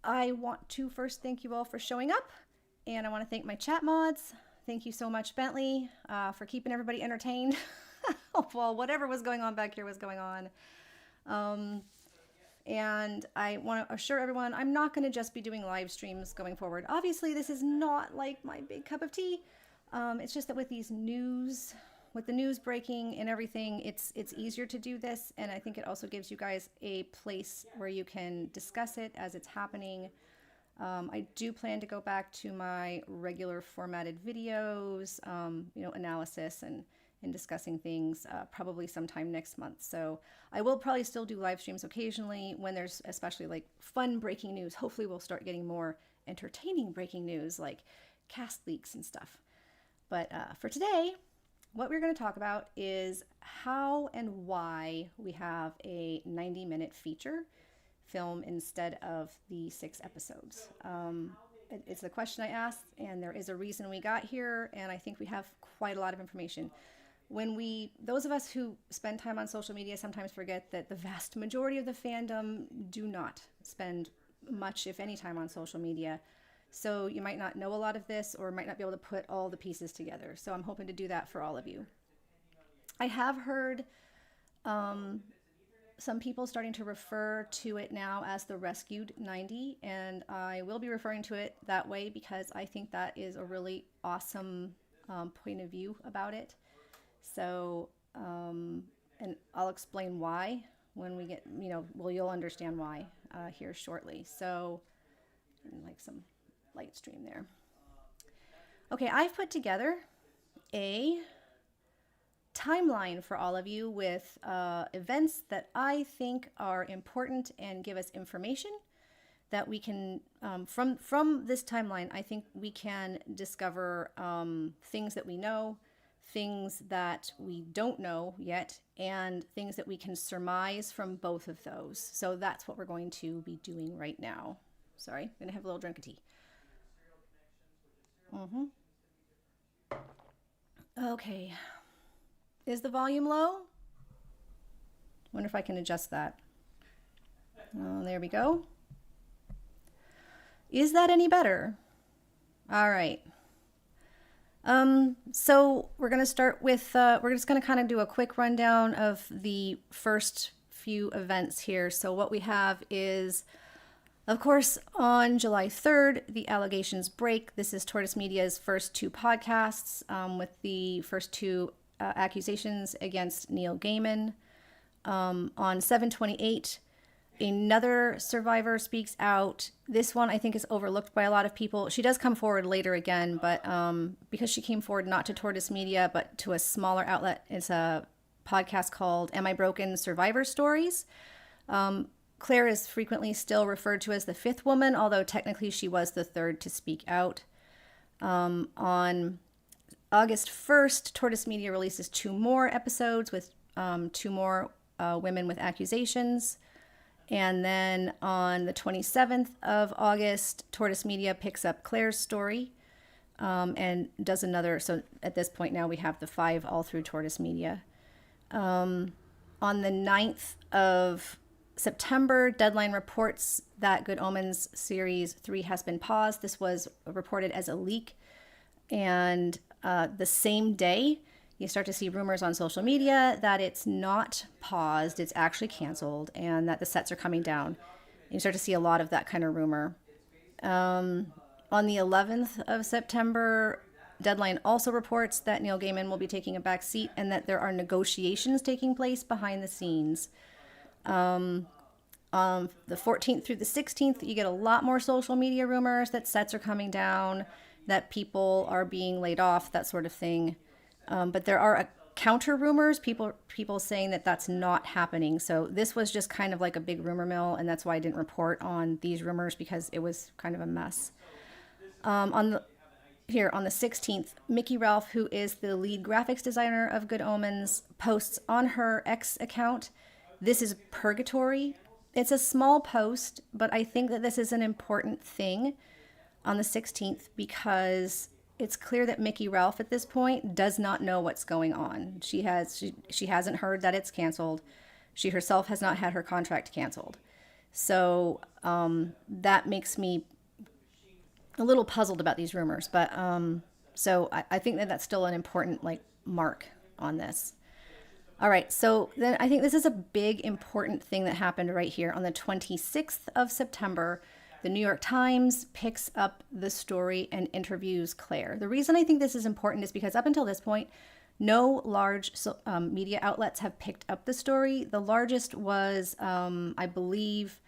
I want to first thank you all for showing up, and I want to thank my chat mods. Thank you so much, Bentley, for keeping everybody entertained while whatever was going on back here was going on. And I want to assure everyone I'm not going to just be doing live streams going forward. Obviously, this is not like my big cup of tea. It's just that with the news breaking and everything, it's easier to do this, and I think it also gives you guys a place where you can discuss it as it's happening. I do plan to go back to my regular formatted videos, analysis and discussing things probably sometime next month. So I will probably still do live streams occasionally when there's especially like fun breaking news. Hopefully we'll start getting more entertaining breaking news like cast leaks and stuff. But for today, what we're going to talk about is how and why we have a 90-minute feature film instead of the 6 episodes. It's the question I asked, and there is a reason we got here, and I think we have quite a lot of information. Those of us who spend time on social media sometimes forget that the vast majority of the fandom do not spend much, if any, time on social media. So you might not know a lot of this or might not be able to put all the pieces together. So I'm hoping to do that for all of you. I have heard some people starting to refer to it now as the Rescued 90, and I will be referring to it that way because I think that is a really awesome point of view about it. So, and I'll explain why when we get, you'll understand why here shortly. So, like some light stream there. Okay, I've put together a timeline for all of you with events that I think are important and give us information that we can, from this timeline, I think we can discover things that we know, things that we don't know yet, and things that we can surmise from both of those. So that's what we're going to be doing right now. Sorry, I'm going to have a little drink of tea. Okay. Is the volume low? Wonder if I can adjust that. Oh, there we go. Is that any better? All right. So we're going to start with, we're just going to kind of do a quick rundown of the first few events here. So what we have is, of course, on July 3rd, the allegations break. This is Tortoise Media's first 2 podcasts with the first 2 accusations against Neil Gaiman. On 7/28, another survivor speaks out. This one I think is overlooked by a lot of people. She does come forward later again, but because she came forward not to Tortoise Media, but to a smaller outlet, it's a podcast called Am I Broken? Survivor Stories. Claire is frequently still referred to as the 5th woman, although technically she was the 3rd to speak out. On August 1st, Tortoise Media releases 2 more episodes with 2 more women with accusations. And then on the 27th of August, Tortoise Media picks up Claire's story and does another. So at this point now we have the 5 all through Tortoise Media. On the 9th of September, Deadline reports that Good Omens Series 3 has been paused. This was reported as a leak. And the same day, you start to see rumors on social media that it's not paused, it's actually canceled, and that the sets are coming down. You start to see a lot of that kind of rumor. On the 11th of September, Deadline also reports that Neil Gaiman will be taking a back seat and that there are negotiations taking place behind the scenes. On the 14th through the 16th, you get a lot more social media rumors that sets are coming down, that people are being laid off, that sort of thing. But there are counter rumors, people saying that that's not happening. So this was just kind of like a big rumor mill, and that's why I didn't report on these rumors because it was kind of a mess. On the 16th, Mickey Ralph, who is the lead graphics designer of Good Omens, posts on her X account, "This is purgatory." It's a small post, but I think that this is an important thing on the 16th because it's clear that Mickey Ralph at this point does not know what's going on. She hasn't heard that it's canceled. She herself has not had her contract canceled. So that makes me a little puzzled about these rumors. But so I think that that's still an important like mark on this. All right, so then I think this is a big important thing that happened right here on the 26th of September. The New York Times picks up the story and interviews Claire. The reason I think this is important is because up until this point, no large media outlets have picked up the story. The largest was, I believe,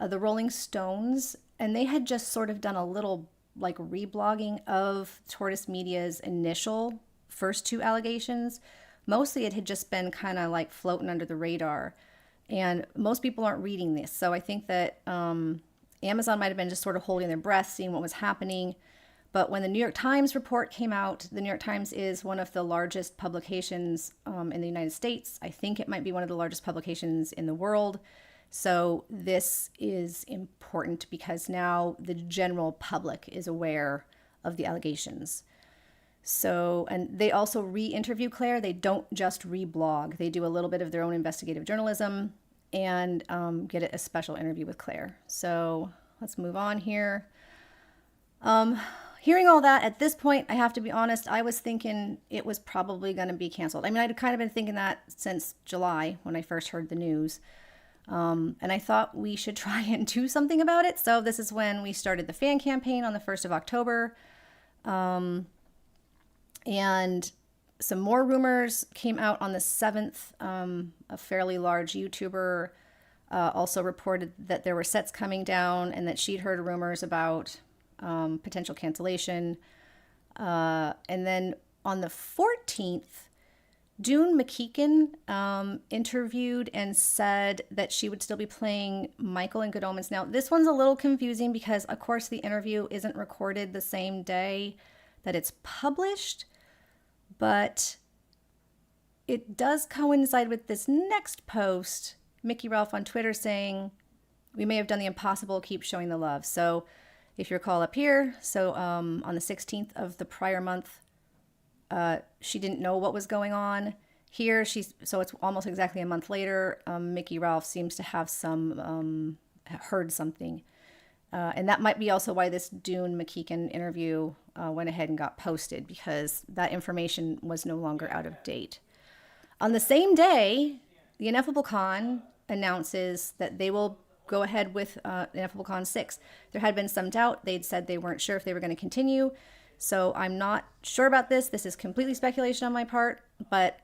the Rolling Stones, and they had just sort of done a little like reblogging of Tortoise Media's initial first two allegations. Mostly it had just been kind of like floating under the radar, and most people aren't reading this. So I think that Amazon might have been just sort of holding their breath, seeing what was happening. But when the New York Times report came out, the New York Times is one of the largest publications in the United States. I think it might be one of the largest publications in the world. So this is important because now the general public is aware of the allegations. So, and they also re-interview Claire. They don't just reblog. They do a little bit of their own investigative journalism and get a special interview with Claire. So let's move on here. Hearing all that, at this point, I have to be honest, I was thinking it was probably going to be canceled. I mean, I'd kind of been thinking that since July when I first heard the news. And I thought we should try and do something about it. So this is when we started the fan campaign on the 1st of October. And some more rumors came out on the 7th. A fairly large YouTuber also reported that there were sets coming down and that she'd heard rumors about potential cancellation. And then on the 14th, Dune McKeegan interviewed and said that she would still be playing Michael in Good Omens. Now, this one's a little confusing because, of course, the interview isn't recorded the same day that it's published, but it does coincide with this next post, Mickey Ralph on Twitter saying, "We may have done the impossible, keep showing the love." So if you recall up here, so on the 16th of the prior month, she didn't know what was going on. Here, so it's almost exactly a month later, Mickey Ralph seems to have heard something. And that might be also why this Dune McKeegan interview went ahead and got posted, because that information was no longer out of date. On the same day, the Ineffable Con announces that they will go ahead with Ineffable Con 6. There had been some doubt. They'd said they weren't sure if they were going to continue. So I'm not sure about this. This is completely speculation on my part, but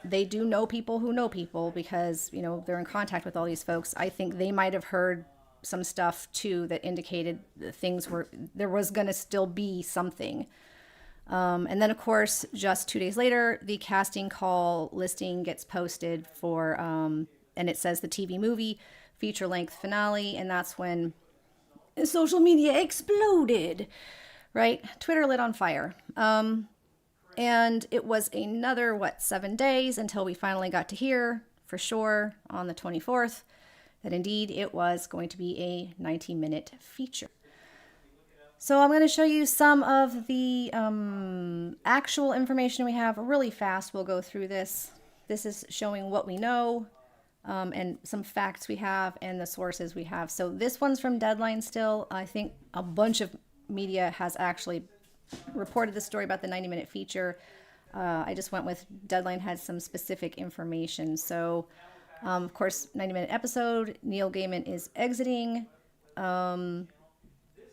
they do know people who know people because, you know, they're in contact with all these folks. I think they might have heard some stuff too that indicated that there was going to still be something. And then, of course, just 2 days later, the casting call listing gets posted for, and it says the TV movie feature-length finale, and that's when social media exploded, right? Twitter lit on fire. And it was another, 7 days until we finally got to hear for sure on the 24th that indeed it was going to be a 90-minute feature. So I'm going to show you some of the actual information we have really fast. We'll go through this. This is showing what we know and some facts we have and the sources we have. So this one's from Deadline still. I think a bunch of media has actually reported the story about the 90-minute feature. I just went with Deadline had some specific information. So, of course, 90-minute episode, Neil Gaiman is exiting.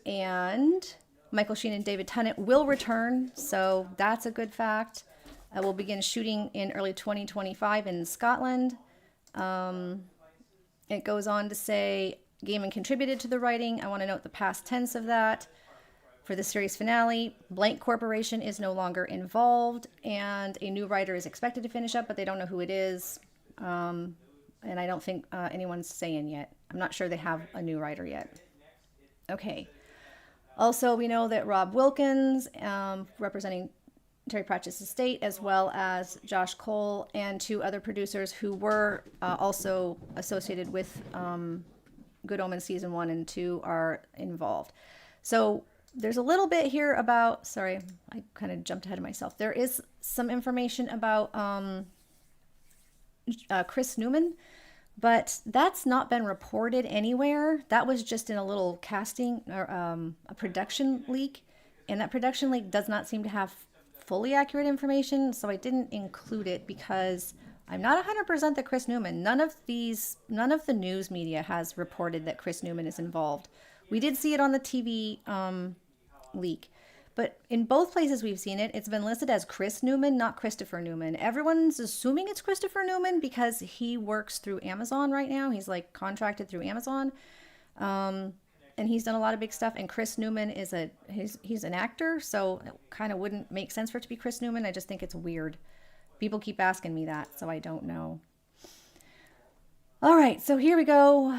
And Michael Sheen and David Tennant will return, so that's a good fact. We'll begin shooting in early 2025 in Scotland. It goes on to say Gaiman contributed to the writing. I want to note the past tense of that. For the series finale, Blank Corporation is no longer involved, and a new writer is expected to finish up, but they don't know who it is. And I don't think anyone's saying yet. I'm not sure they have a new writer yet. Okay. Also, we know that Rob Wilkins, representing Terry Pratchett's estate, as well as Josh Cole and 2 other producers who were also associated with Good Omens Season 1 and 2 are involved. So there's a little bit here about, sorry, I kind of jumped ahead of myself. There is some information about Chris Newman, But that's not been reported anywhere. That was just in a little casting or a production leak. And that production leak does not seem to have fully accurate information. So I didn't include it because I'm not 100% that Chris Newman, none of the news media has reported that Chris Newman is involved. We did see it on the TV leak. But in both places we've seen it, it's been listed as Chris Newman, not Christopher Newman. Everyone's assuming it's Christopher Newman because he works through Amazon right now. He's like contracted through Amazon. And he's done a lot of big stuff. And Chris Newman is he's an actor, so it kind of wouldn't make sense for it to be Chris Newman. I just think it's weird. People keep asking me that, so I don't know. All right, so here we go.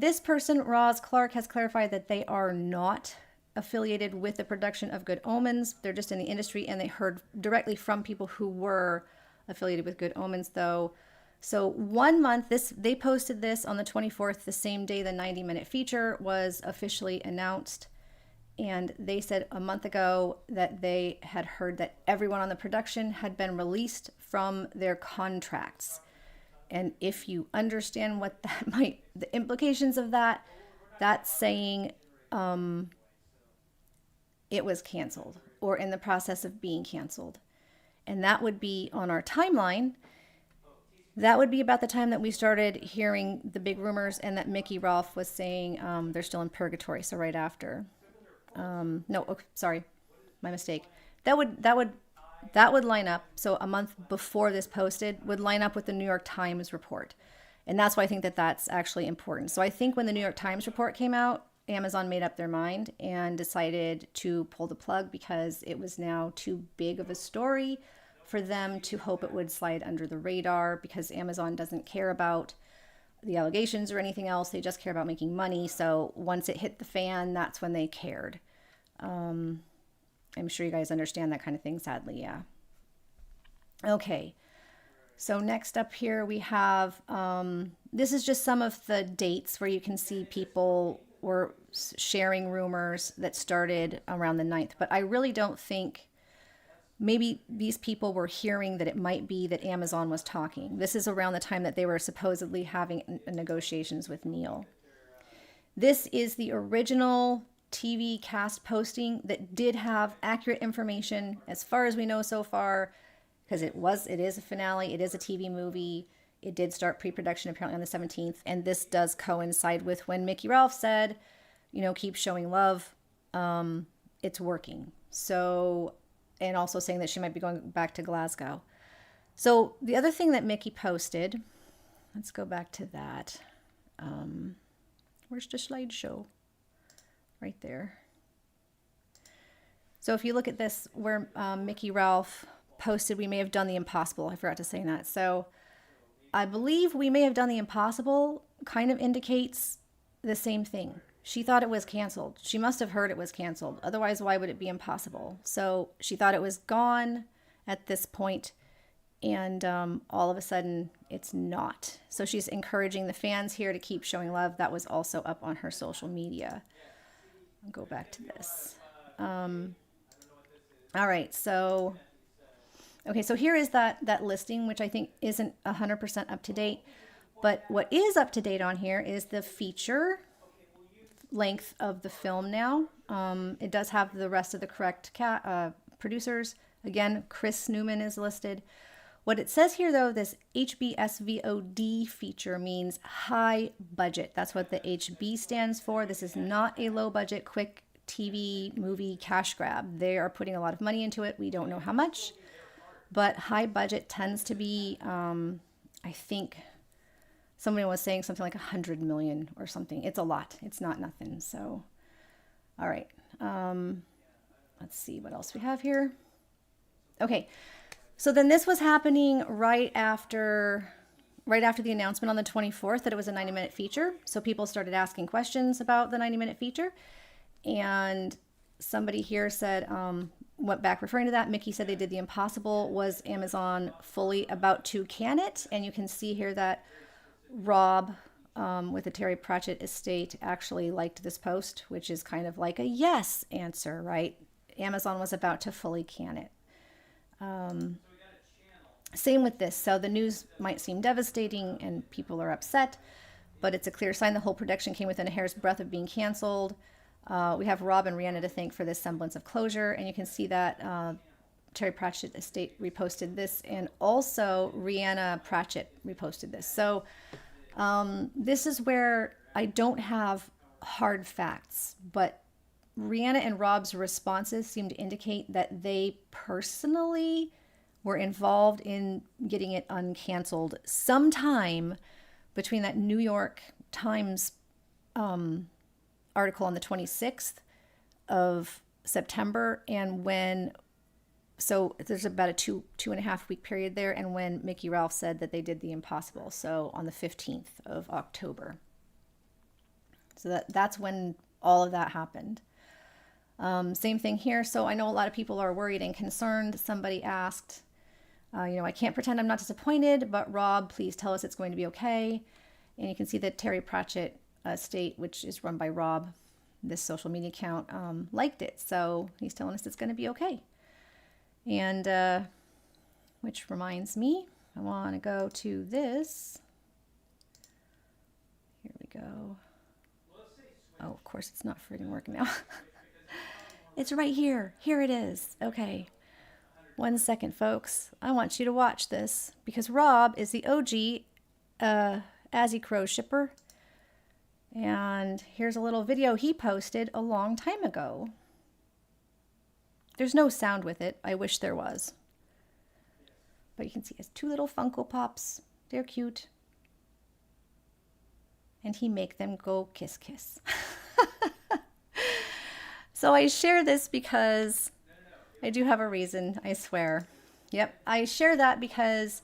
This person, Roz Clark, has clarified that they are not affiliated with the production of Good Omens. They're just in the industry, and they heard directly from people who were affiliated with Good Omens, though. So 1 month, they posted this on the 24th, the same day the 90-minute feature was officially announced. And they said a month ago that they had heard that everyone on the production had been released from their contracts. And if you understand what that the implications of that, that's saying it was canceled or in the process of being canceled. And that would be on our timeline. That would be about the time that we started hearing the big rumors and that Mickey Rolfe was saying they're still in purgatory. So right after. No, okay, sorry, my mistake. That would line up. So a month before this posted would line up with the New York Times report. And that's why I think that that's actually important. So I think when the New York Times report came out, Amazon made up their mind and decided to pull the plug because it was now too big of a story for them to hope it would slide under the radar, because Amazon doesn't care about the allegations or anything else. They just care about making money. So once it hit the fan, that's when they cared. I'm sure you guys understand that kind of thing, sadly. Yeah. Okay. So next up here we have, this is just some of the dates where you can see people were sharing rumors that started around the 9th. But I really don't think, maybe these people were hearing that it might be that Amazon was talking. This is around the time that they were supposedly having negotiations with Neil. This is the original TV cast posting that did have accurate information as far as we know so far, because it is a finale, it is a TV movie. It did start pre-production apparently on the 17th, and this does coincide with when Mickey Rolfe said, keep showing love. It's working. So, and also saying that she might be going back to Glasgow. So the other thing that Mickey posted, let's go back to that. Where's the slideshow? Right there. So if you look at this, where Mickey Rolfe posted, we may have done the impossible. I forgot to say that. So I believe we may have done the impossible kind of indicates the same thing. She thought it was canceled. She must have heard it was canceled. Otherwise, why would it be impossible? So she thought it was gone at this point, and all of a sudden it's not. So she's encouraging the fans here to keep showing love. That was also up on her social media. I'll go back to this. All right, so okay, so here is that listing, which I think isn't 100% up to date. But what is up to date on here is the feature length of the film now. It does have the rest of the correct producers. Again, Chris Newman is listed. What it says here, though, this HBSVOD feature means high budget. That's what the HB stands for. This is not a low budget, quick TV movie cash grab. They are putting a lot of money into it. We don't know how much. But high budget tends to be, I think somebody was saying something like 100 million or something. It's a lot. It's not nothing. So, all right. Let's see what else we have here. Okay. So then this was happening right after the announcement on the 24th that it was a 90-minute feature. So people started asking questions about the 90-minute feature. And somebody here said, went back referring to that. Mickey said they did the impossible. Was Amazon fully about to can it? And you can see here that Rob with the Terry Pratchett estate actually liked this post, which is kind of like a yes answer, right? Amazon was about to fully can it. Same with this. So the news might seem devastating and people are upset, but it's a clear sign the whole production came within a hair's breadth of being canceled. We have Rob and Rihanna to thank for this semblance of closure, and you can see that Terry Pratchett Estate reposted this, and also Rihanna Pratchett reposted this. So this is where I don't have hard facts, but Rihanna and Rob's responses seem to indicate that they personally were involved in getting it uncanceled sometime between that New York Times article on the 26th of September and when, so there's about a two and a half week period there, and when Mickey Ralph said that they did the impossible, so on the 15th of October. So that's when all of that happened. Same thing here. So I know a lot of people are worried and concerned. Somebody asked, I can't pretend I'm not disappointed, but Rob, please tell us it's going to be okay. And you can see that Terry Pratchett Estate, which is run by Rob, this social media account, liked it. So he's telling us it's going to be okay. And which reminds me, I want to go to this. Here we go. Oh, of course, it's not freaking working now. It's right here. Here it is. Okay. 1 second, folks. I want you to watch this because Rob is the OG Azzy Crow shipper. And here's a little video he posted a long time ago. There's no sound with it. I wish there was. But you can see his 2 little Funko Pops. They're cute. And he make them go kiss kiss. So I share this because I do have a reason, I swear. Yep, I share that because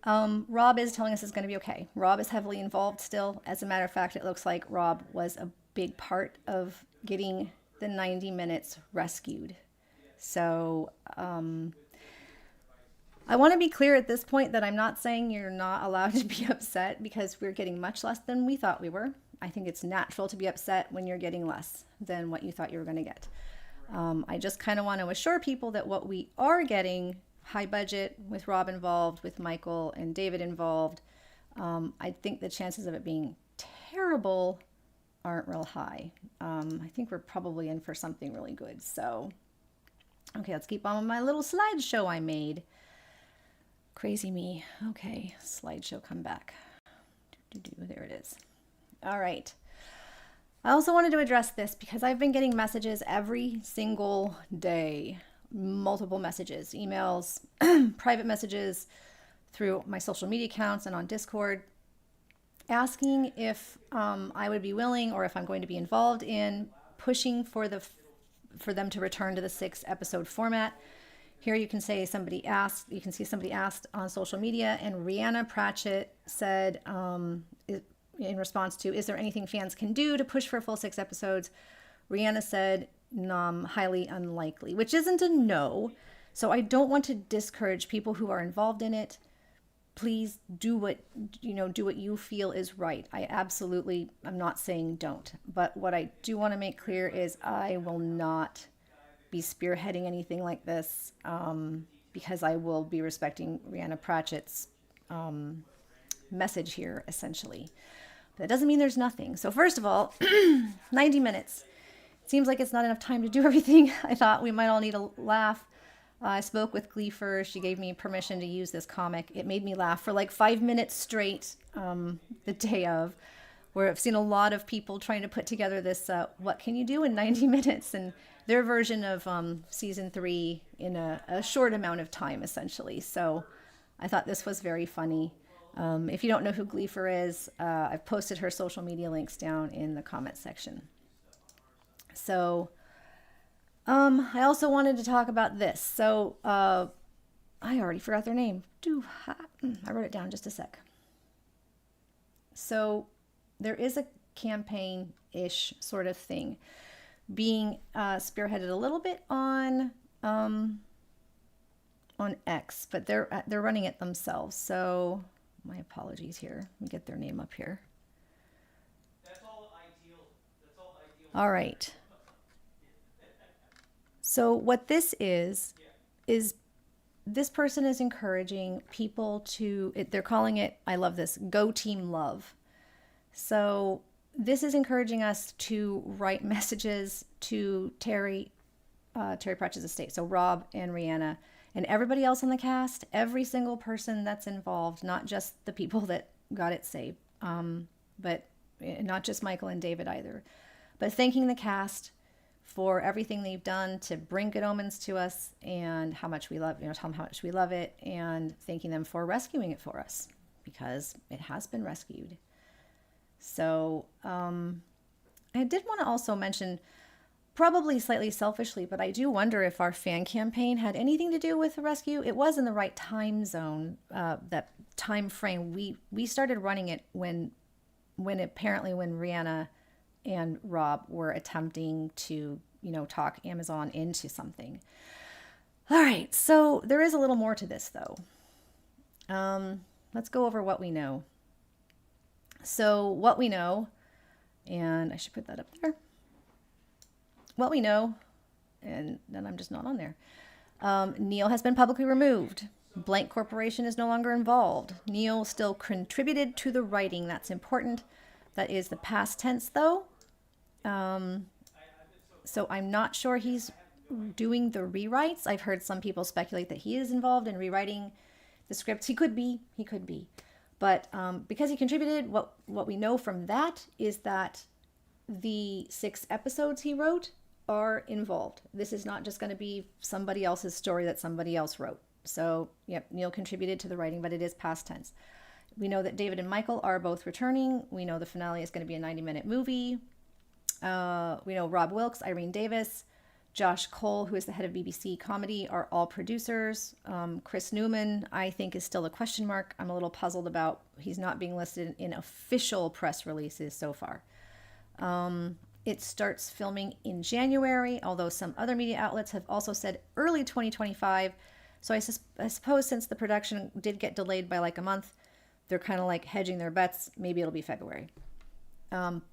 Rob is telling us it's going to be okay. Rob is heavily involved still. As a matter of fact, it looks like Rob was a big part of getting the 90 minutes rescued. So I want to be clear at this point that I'm not saying you're not allowed to be upset because we're getting much less than we thought we were. I think it's natural to be upset when you're getting less than what you thought you were going to get. I just kind of want to assure people that what we are getting, high budget, with Rob involved, with Michael and David involved, I think the chances of it being terrible aren't real high. I think we're probably in for something really good. So, okay, let's keep on with my little slideshow I made. Crazy me. Okay, slideshow, come back. There it is. All right. I also wanted to address this because I've been getting messages every single day, multiple messages, emails, private messages through my social media accounts and on Discord, asking if I would be willing or if I'm going to be involved in pushing for them to return to the 6-episode format. Here you can say somebody asked, you can see somebody asked on social media, and Rihanna Pratchett said, in response to, is there anything fans can do to push for a full 6 episodes? Rihanna said, highly unlikely, which isn't a no. So I don't want to discourage people who are involved in it. Please do what you feel is right. I'm not saying don't. But what I do want to make clear is I will not be spearheading anything like this because I will be respecting Rihanna Pratchett's message here, essentially. But that doesn't mean there's nothing. So first of all, 90 minutes. It seems like it's not enough time to do everything. I thought we might all need a laugh. I spoke with Gleefer. She gave me permission to use this comic. It made me laugh for like 5 minutes straight the day of, where I've seen a lot of people trying to put together this, what can you do in 90 minutes? And their version of season 3 in a short amount of time, essentially. So I thought this was very funny. If you don't know who Gleefer is, I've posted her social media links down in the comment section. So I also wanted to talk about this. So I already forgot their name. I wrote it down just a sec. So there is a campaign-ish sort of thing being spearheaded a little bit on X, but they're running it themselves. So my apologies here. Let me get their name up here. That's all ideal. All right. So what this is this person is encouraging people to, they're calling it, I love this, go team love. So this is encouraging us to write messages to Terry Pratchett's estate. So Rob and Rihanna and everybody else on the cast, every single person that's involved, not just the people that got it saved, but not just Michael and David either, but thanking the cast for everything they've done to bring Good Omens to us and how much we love, tell them how much we love it, and thanking them for rescuing it for us because it has been rescued. So I did want to also mention, probably slightly selfishly, but I do wonder if our fan campaign had anything to do with the rescue. It was in the right time zone, that time frame. We started running it when Rihanna and Rob were attempting to, talk Amazon into something. All right, so there is a little more to this though. Let's go over what we know. So what we know, and I should put that up there. What we know, and then I'm just not on there. Neil has been publicly removed. Blank Corporation is no longer involved. Neil still contributed to the writing. That's important. That is the past tense, though. So I'm not sure he's doing the rewrites. I've heard some people speculate that he is involved in rewriting the scripts. He could be. But because he contributed, what we know from that is that the 6 episodes he wrote are involved. This is not just going to be somebody else's story that somebody else wrote. So, yep, Neil contributed to the writing, but it is past tense. We know that David and Michael are both returning. We know the finale is going to be a 90-minute movie. We know Rob Wilkes, Irene Davis, Josh Cole, who is the head of BBC Comedy, are all producers. Chris Newman, I think, is still a question mark. I'm a little puzzled about he's not being listed in official press releases so far. It starts filming in January, although some other media outlets have also said early 2025. So I suppose since the production did get delayed by like a month, they're kind of like hedging their bets. Maybe it'll be February.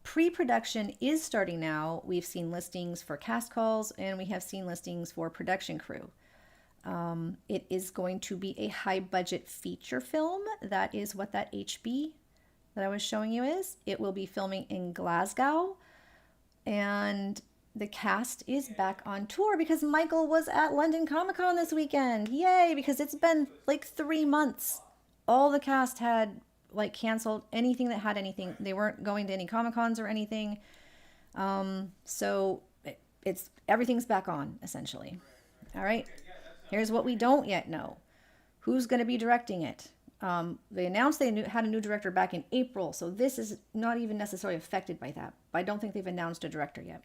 Pre-production is starting now. We've seen listings for cast calls and we have seen listings for production crew. It is going to be a high-budget feature film. That is what that HB that I was showing you is. It will be filming in Glasgow. And the cast is back on tour because Michael was at London Comic Con this weekend. Yay, because it's been like 3 months. All the cast had like canceled anything that had anything. They weren't going to any Comic Cons or anything. So it's everything's back on essentially. All right. Here's what we don't yet know. Who's going to be directing it? They announced they had a new director back in April, so this is not even necessarily affected by that. I don't think they've announced a director yet.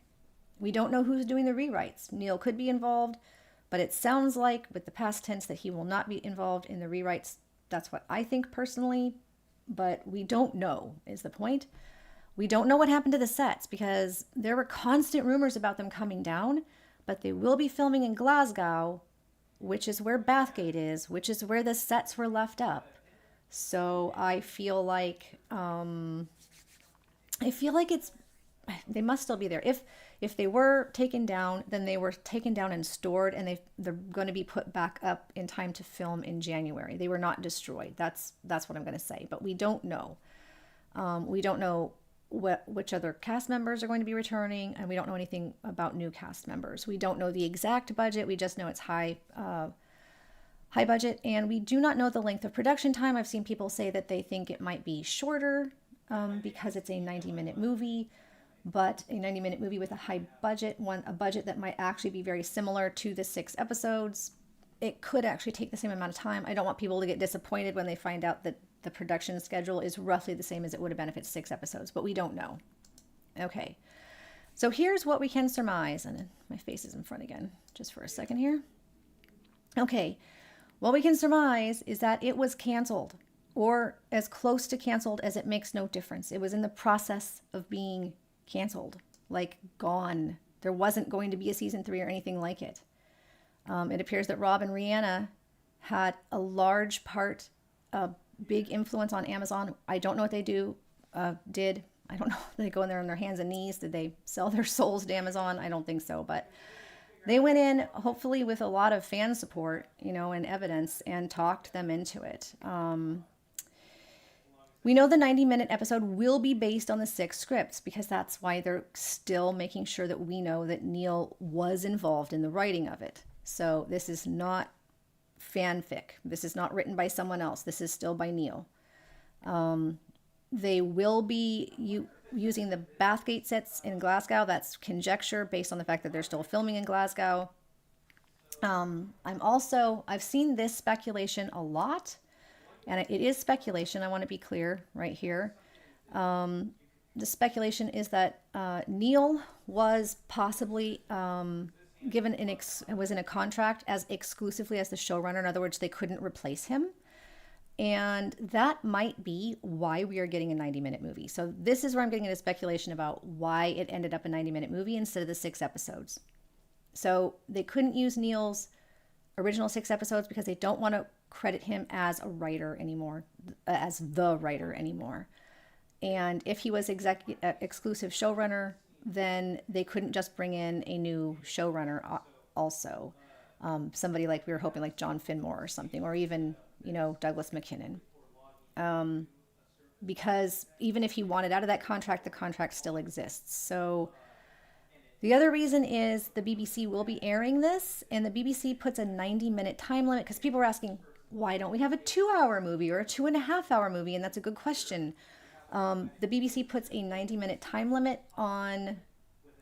We don't know who's doing the rewrites. Neil could be involved, but it sounds like with the past tense that he will not be involved in the rewrites. That's what I think personally, but we don't know is the point. We don't know what happened to the sets because there were constant rumors about them coming down, but they will be filming in Glasgow, which is where Bathgate is, which is where the sets were left up. So I feel like they must still be there. If they were taken down, then they were taken down and stored, and they're going to be put back up in time to film in January. They were not destroyed. That's what I'm going to say. But we don't know. We don't know which other cast members are going to be returning, and we don't know anything about new cast members. We don't know the exact budget. We just know it's high budget, and we do not know the length of production time. I've seen people say that they think it might be shorter because it's a 90-minute movie, but a 90-minute movie with a high budget, a budget that might actually be very similar to the 6 episodes. It could actually take the same amount of time. I don't want people to get disappointed when they find out that the production schedule is roughly the same as it would have been if it's 6 episodes, but we don't know. Okay, so here's what we can surmise, and my face is in front again, just for a second here. Okay. What we can surmise is that it was canceled, or as close to canceled as it makes no difference. It was in the process of being canceled, like gone. There wasn't going to be a season 3 or anything like it. It appears that Rob and Rihanna had a large part, a big influence on Amazon. I don't know what they did. I don't know. Did they go in there on their hands and knees? Did they sell their souls to Amazon? I don't think so, but They went in hopefully with a lot of fan support, and evidence, and talked them into it. We know the 90-minute episode will be based on the 6 scripts because that's why they're still making sure that we know that Neil was involved in the writing of it. So this is not fanfic. This is not written by someone else. This is still by Neil. They will be using the Bathgate sets in Glasgow. That's conjecture based on the fact that they're still filming in Glasgow. I've seen this speculation a lot, and it is speculation. I want to be clear right here. The speculation is that Neil was possibly was in a contract as exclusively as the showrunner. In other words, they couldn't replace him. And that might be why we are getting a 90-minute movie. So this is where I'm getting into speculation about why it ended up a 90-minute movie instead of the 6 episodes. So they couldn't use Neil's original 6 episodes because they don't want to credit him as a writer anymore, as the writer anymore. And if he was exclusive showrunner, then they couldn't just bring in a new showrunner also. Somebody like we were hoping, like John Finmore or something, or even Douglas McKinnon. Because even if he wanted out of that contract, the contract still exists. So the other reason is the BBC will be airing this, and the BBC puts a 90-minute time limit because people were asking, why don't we have a 2-hour movie or a 2.5-hour movie? And that's a good question. The BBC puts a 90-minute time limit on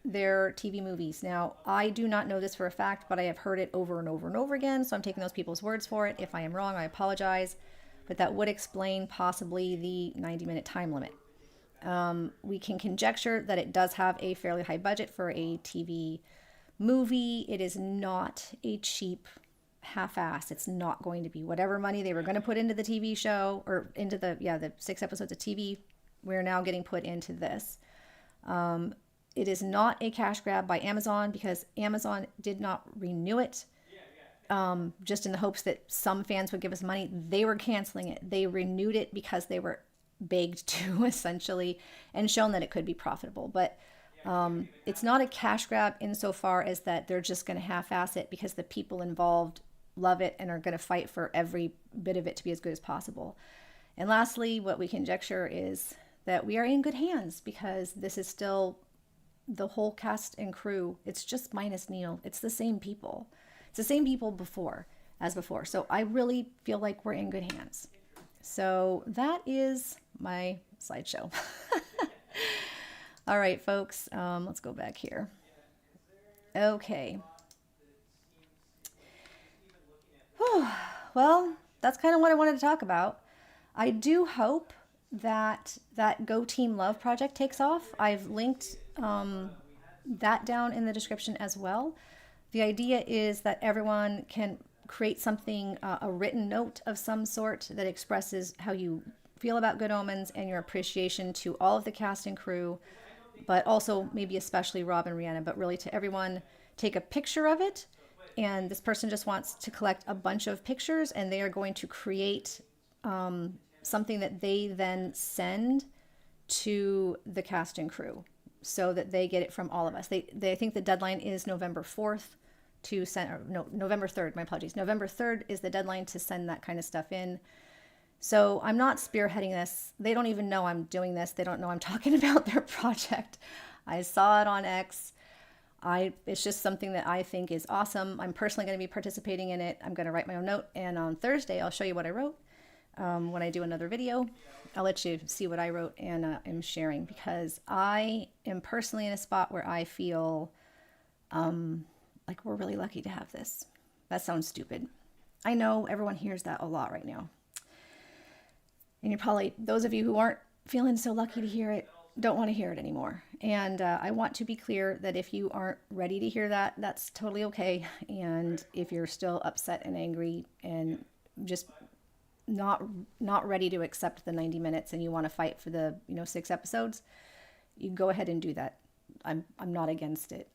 their TV movies. Now, I do not know this for a fact, but I have heard it over and over and over again, so I'm taking those people's words for it. If I am wrong, I apologize, but that would explain possibly the 90-minute time limit. We can conjecture that it does have a fairly high budget for a TV movie. It is not a cheap half-ass. It's not going to be whatever money they were going to put into the TV show or into the 6 episodes of TV. We're now getting put into this. It is not a cash grab by Amazon because Amazon did not renew it just in the hopes that some fans would give us money. They were canceling it. They renewed it because they were begged to, essentially, and shown that it could be profitable. But it's not a cash grab insofar as that they're just going to half-ass it because the people involved love it and are going to fight for every bit of it to be as good as possible. And lastly, what we conjecture is that we are in good hands because this is still the whole cast and crew. It's just minus Neil. It's the same people. It's the same people as before. So I really feel like we're in good hands. So that is my slideshow. All right, folks, let's go back here. Okay. Whew. Well, that's kind of what I wanted to talk about. I do hope that Go Team Love project takes off. I've linked that down in the description as well. The idea is that everyone can create something, a written note of some sort that expresses how you feel about Good Omens and your appreciation to all of the cast and crew, but also maybe especially Rob and Rhiannon, but really to everyone. Take a picture of it, and this person just wants to collect a bunch of pictures, and they are going to create something that they then send to the cast and crew so that they get it from all of us. They think the deadline is November 4th to send, or no, November 3rd, my apologies. November 3rd is the deadline to send that kind of stuff in. So I'm not spearheading this. They don't even know I'm doing this. They don't know I'm talking about their project. I saw it on X. It's just something that I think is awesome. I'm personally going to be participating in it. I'm going to write my own note, and on Thursday I'll show you what I wrote. When I do another video, I'll let you see what I wrote and am sharing, because I am personally in a spot where I feel like we're really lucky to have this. That sounds stupid. I know everyone hears that a lot right now. And you're probably, those of you who aren't feeling so lucky to hear it, don't want to hear it anymore. And I want to be clear that if you aren't ready to hear that, that's totally okay. And if you're still upset and angry and just not ready to accept the 90 minutes and you want to fight for the 6 episodes, you go ahead and do that. I'm not against it.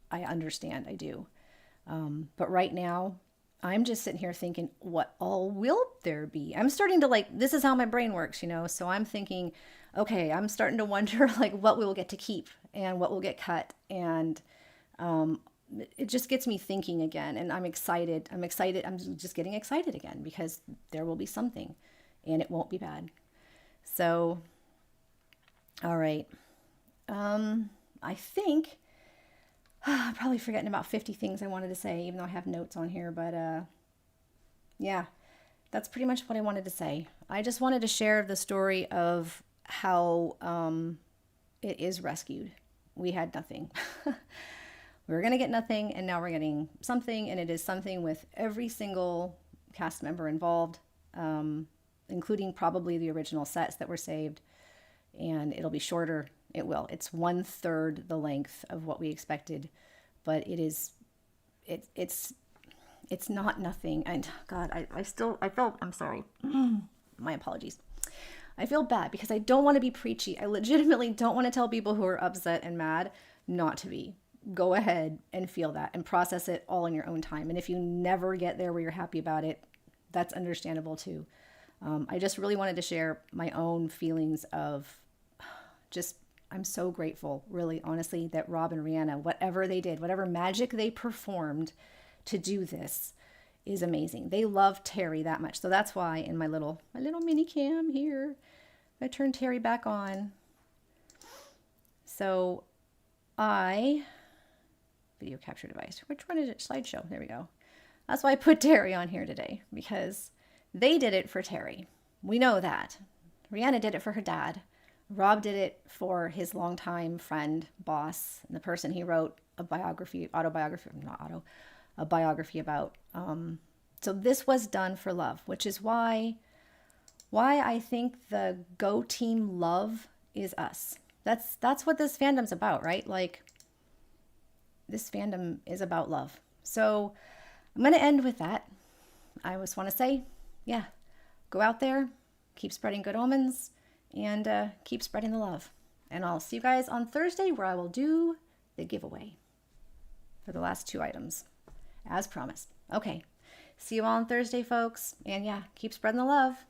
I understand, I do. But right now, I'm just sitting here thinking, what all will there be? I'm starting to this is how my brain works, so I'm thinking, okay, I'm starting to wonder what we will get to keep and what will get cut. And it just gets me thinking again, and I'm excited. I'm excited. I'm just getting excited again because there will be something, and it won't be bad. So, all right. I think I'm probably forgetting about 50 things I wanted to say, even though I have notes on here. But yeah, that's pretty much what I wanted to say. I just wanted to share the story of how it is rescued. We had nothing. We were going to get nothing, and now we're getting something, and it is something with every single cast member involved, including probably the original sets that were saved. And it'll be shorter. It will. It's 1/3 the length of what we expected, but it is. It's not nothing. And God, I felt. I'm sorry. My apologies. I feel bad because I don't want to be preachy. I legitimately don't want to tell people who are upset and mad not to be. Go ahead and feel that and process it all in your own time. And if you never get there where you're happy about it, that's understandable too. I just really wanted to share my own feelings of just, I'm so grateful, really, honestly, that Rob and Rihanna, whatever they did, whatever magic they performed to do this is amazing. They love Terry that much. So that's why in my little mini cam here, I turned Terry back on. So video capture device. Which one is it? Slideshow. There we go. That's why I put Terry on here today, because they did it for Terry. We know that. Rihanna did it for her dad. Rob did it for his longtime friend, boss, and the person he wrote a biography about. So this was done for love, which is why I think the Go Team Love is us. That's what this fandom's about, right? Like, this fandom is about love. So I'm going to end with that. I just want to say, yeah, go out there, keep spreading good omens, and keep spreading the love. And I'll see you guys on Thursday, where I will do the giveaway for the last 2 items, as promised. Okay, see you all on Thursday, folks. And yeah, keep spreading the love.